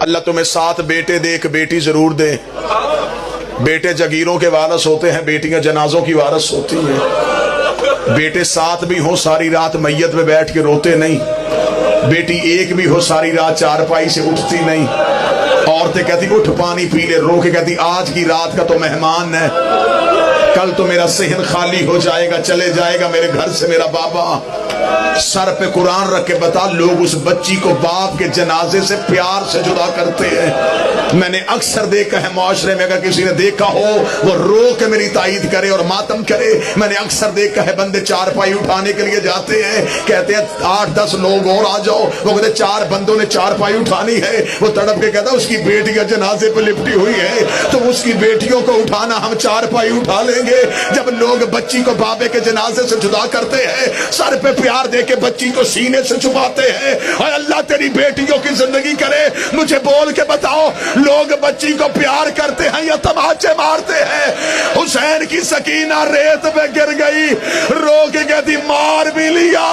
اللہ تمہیں 7 بیٹے دے، ایک بیٹی ضرور دے۔ بیٹے جگیروں کے وارث ہوتے ہیں، بیٹیاں جنازوں کی وارث ہوتی ہیں۔ بیٹے 7 بھی ہوں ساری رات میت پہ بیٹھ کے روتے نہیں، بیٹی 1 بھی ہو ساری رات چارپائی سے اٹھتی نہیں۔ عورتیں کہتی اٹھ پانی پی لے، رو کے کہتی آج کی رات کا تو مہمان ہے، کل تو میرا صحن خالی ہو جائے گا، چلے جائے گا میرے گھر سے میرا بابا۔ سر پہ قرآن رکھ کے بتا، لوگ اس بچی کو باپ کے جنازے سے پیار سے جدا کرتے ہیں۔ میں نے اکثر دیکھا ہے معاشرے میں، اگر کسی نے دیکھا ہو وہ رو کے میری تائید کرے اور ماتم کرے۔ میں نے اکثر دیکھا ہے بندے چارپائی اٹھانے کے لیے جاتے ہیں، کہتے ہیں 8-10 لوگ اور آ جاؤ، وہ کہتے ہیں 4 بندوں نے چارپائی اٹھانی ہے۔ وہ تڑپ کے کہتا اس کی بیٹی کا جنازے پہ لپٹی ہوئی ہے، تو اس کی بیٹیوں کو اٹھانا ہم چارپائی اٹھا لیں گے۔ جب لوگ بچی کو بابے کے جنازے سے جدا کرتے ہیں، سر پہ پیار دے کے بچی کو سینے سے چھپاتے ہیں، اے اللہ تیری بیٹیوں کی زندگی کرے، مجھے بول کے بتاؤ لوگ بچی کو پیار کرتے ہیں یا تماچے مارتے ہیں؟ حسین کی سکینہ ریت پہ گر گئی، رو کے کہتی مار بھی لیا